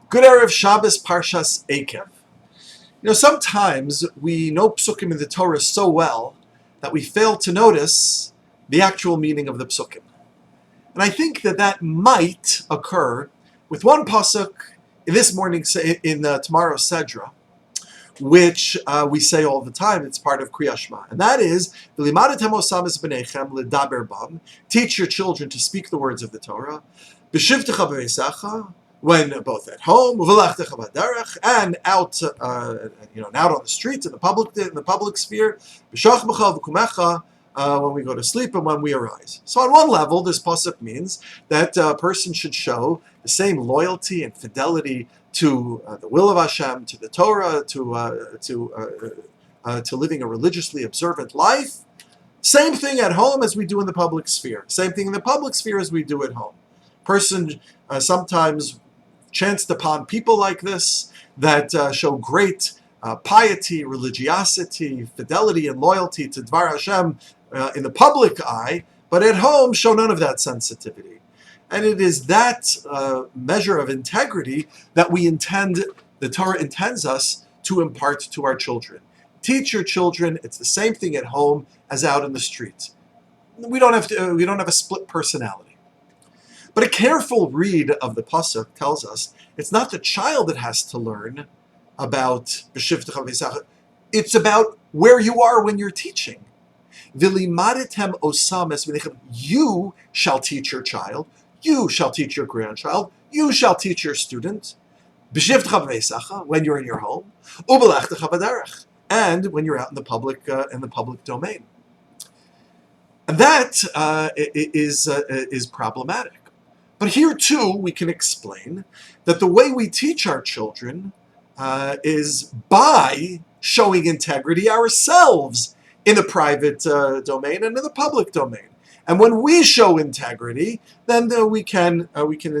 Good Erev Shabbos Parshas Eikev. Sometimes we know psukim in the Torah so well that we fail to notice the actual meaning of the psukim. And I think that might occur with one pasuk in this morning, in tomorrow's Sedra, which we say all the time. It's part of Kriyat Shema, and that is "V'limadatem osam es b'neichem ledaber bam." Teach your children to speak the words of the Torah. B'shivtecha b'veisecha, when both at home, and out, out on the streets in the public sphere, when we go to sleep and when we arise. So on one level, this pasuk means that a person should show the same loyalty and fidelity to the will of Hashem, to the Torah, to living a religiously observant life. Same thing at home as we do in the public sphere. Same thing in the public sphere as we do at home. Person sometimes chanced upon people like this that show great piety, religiosity, fidelity, and loyalty to Dvar Hashem in the public eye, but at home show none of that sensitivity. And it is that measure of integrity that the Torah intends us to impart to our children. Teach your children. It's the same thing at home as out in the street. We don't have a split personality. But a careful read of the pasuk tells us it's not the child that has to learn about b'shivtecha v'eisecha. It's about where you are when you're teaching. V'limadatem osam es b'neichem. You shall teach your child. You shall teach your grandchild. You shall teach your student. B'shivtecha v'eisecha, when you're in your home. U'b'lechtecha b'derech, and when you're out in the public domain. And that is problematic. But here too, we can explain that the way we teach our children is by showing integrity ourselves in the private domain and in the public domain. And when we show integrity, then we can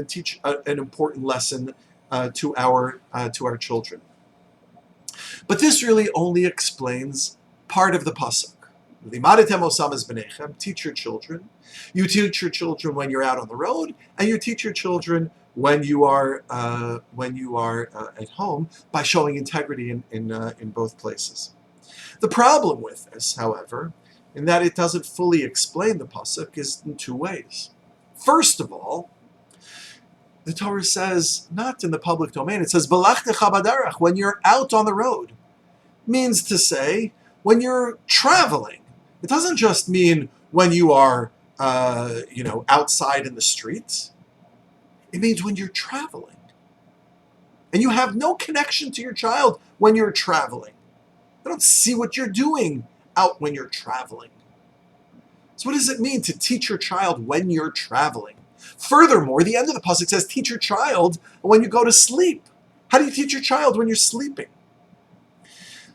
teach an important lesson to our children. But this really only explains part of the pasuk. Teach your children. You teach your children when you're out on the road, and you teach your children when you are at home by showing integrity in both places. The problem with this, however, in that it doesn't fully explain the pasuk, is in two ways. First of all, the Torah says not in the public domain. It says "B'lechtecha b'derech," when you're out on the road, means to say when you're traveling. It doesn't just mean when you are, outside in the streets. It means when you're traveling. And you have no connection to your child when you're traveling. They don't see what you're doing out when you're traveling. So what does it mean to teach your child when you're traveling? Furthermore, the end of the pasuk says teach your child when you go to sleep. How do you teach your child when you're sleeping?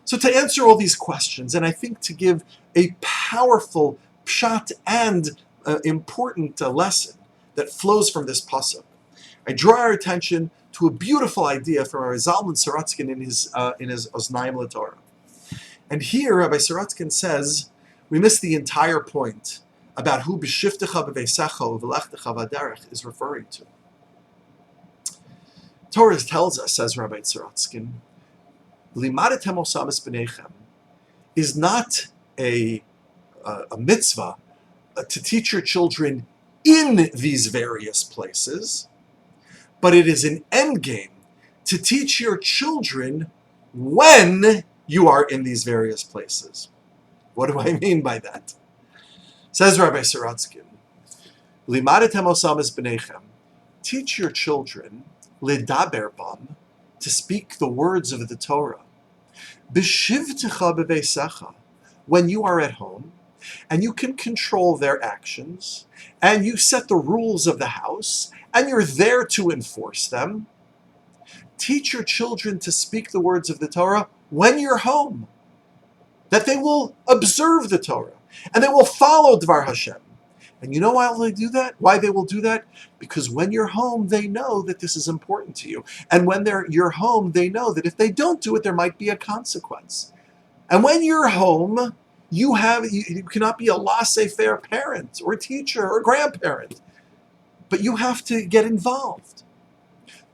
So to answer all these questions, and I think to give a powerful pshat and important lesson that flows from this pasuk, I draw our attention to a beautiful idea from Rabbi Zalman Sorotzkin in his Oznaim LaTorah. And here, Rabbi Sorotzkin says we miss the entire point about who b'shivtecha b'veisecha u'v'lechtecha b'derech is referring to. Torah tells us, says Rabbi Sorotzkin, L'imadatem osam es b'neichem is not a mitzvah to teach your children in these various places, but it is an end game to teach your children when you are in these various places. What do I mean by that? Says Rabbi Sorotzkin, L'imadatem osam es b'neichem, teach your children ledaber bam, to speak the words of the Torah. B'shivtecha b'veisecha, when you are at home, and you can control their actions, and you set the rules of the house, and you're there to enforce them. Teach your children to speak the words of the Torah when you're home, that they will observe the Torah, and they will follow Dvar Hashem. And you know why they do that? Why they will do that? Because when you're home, they know that this is important to you. And when you're home, they know that if they don't do it, there might be a consequence. And when you're home, you cannot be a laissez-faire parent or teacher or grandparent, but you have to get involved.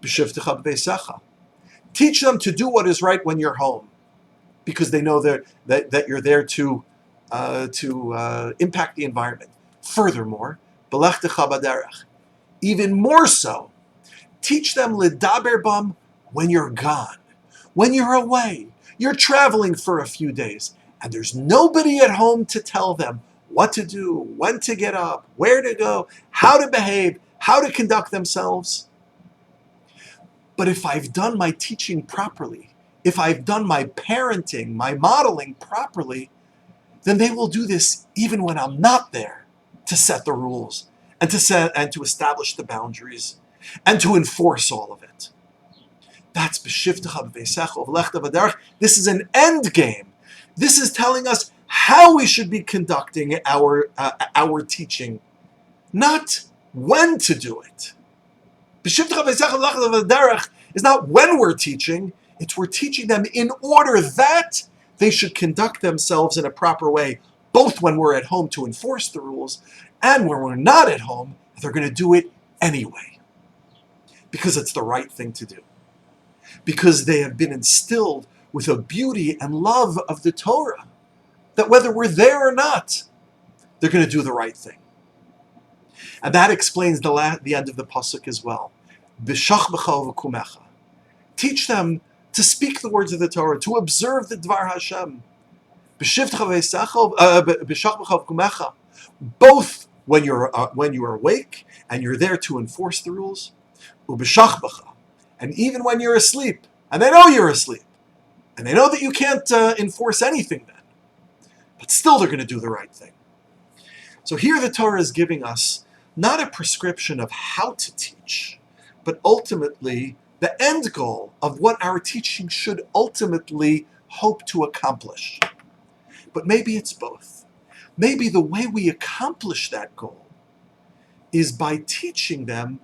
B'shivtecha b'veisecha. Teach them to do what is right when you're home, because they know that you're there to impact the environment. Furthermore, b'lechtecha b'derech. Even more so, teach them l'daber bam when you're gone, when you're away. You're traveling for a few days, and there's nobody at home to tell them what to do, when to get up, where to go, how to behave, how to conduct themselves. But if I've done my teaching properly, if I've done my parenting, my modeling properly, then they will do this even when I'm not there to set the rules and to establish the boundaries and to enforce all of it. That's b'shivtecha b'veisecha v'lechta b'derech. This is an end game. This is telling us how we should be conducting our teaching, not when to do it. B'shivtecha b'veisecha v'lechta b'derech is not when we're teaching, it's we're teaching them in order that they should conduct themselves in a proper way, both when we're at home to enforce the rules and when we're not at home, they're going to do it anyway. Because it's the right thing to do. Because they have been instilled with a beauty and love of the Torah, that whether we're there or not, they're going to do the right thing. And that explains the end of the pasuk as well. B'shachbecha v'kumecha. Teach them to speak the words of the Torah, to observe the Dvar Hashem. B'shachbecha v'kumecha. Both when you are awake and you're there to enforce the rules, u'b'shachbecha, and even when you're asleep, and they know you're asleep, and they know that you can't enforce anything then, but still they're going to do the right thing. So here the Torah is giving us not a prescription of how to teach, but ultimately the end goal of what our teaching should ultimately hope to accomplish. But maybe it's both. Maybe the way we accomplish that goal is by teaching them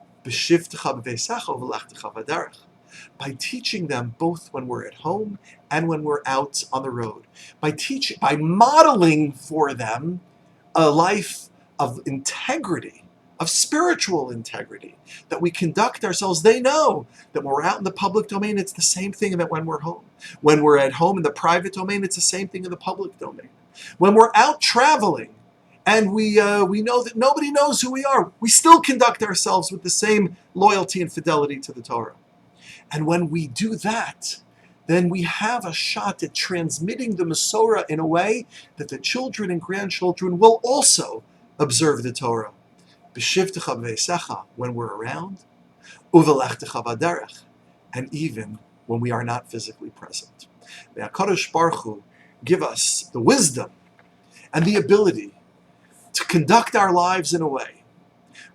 by teaching them both when we're at home and when we're out on the road. By modeling for them a life of integrity, of spiritual integrity, that we conduct ourselves. They know that when we're out in the public domain, it's the same thing that when we're home. When we're at home in the private domain, it's the same thing in the public domain. When we're out traveling, and we know that nobody knows who we are, we still conduct ourselves with the same loyalty and fidelity to the Torah. And when we do that, then we have a shot at transmitting the Masorah in a way that the children and grandchildren will also observe the Torah. B'shivtecha b'veisecha, when we're around, uvelechtecha b'derech, and even when we are not physically present. May HaKadosh Baruch Hu give us the wisdom and the ability to conduct our lives in a way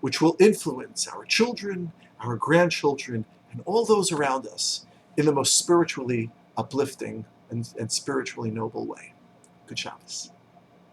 which will influence our children, our grandchildren, and all those around us in the most spiritually uplifting and spiritually noble way. Good Shabbos.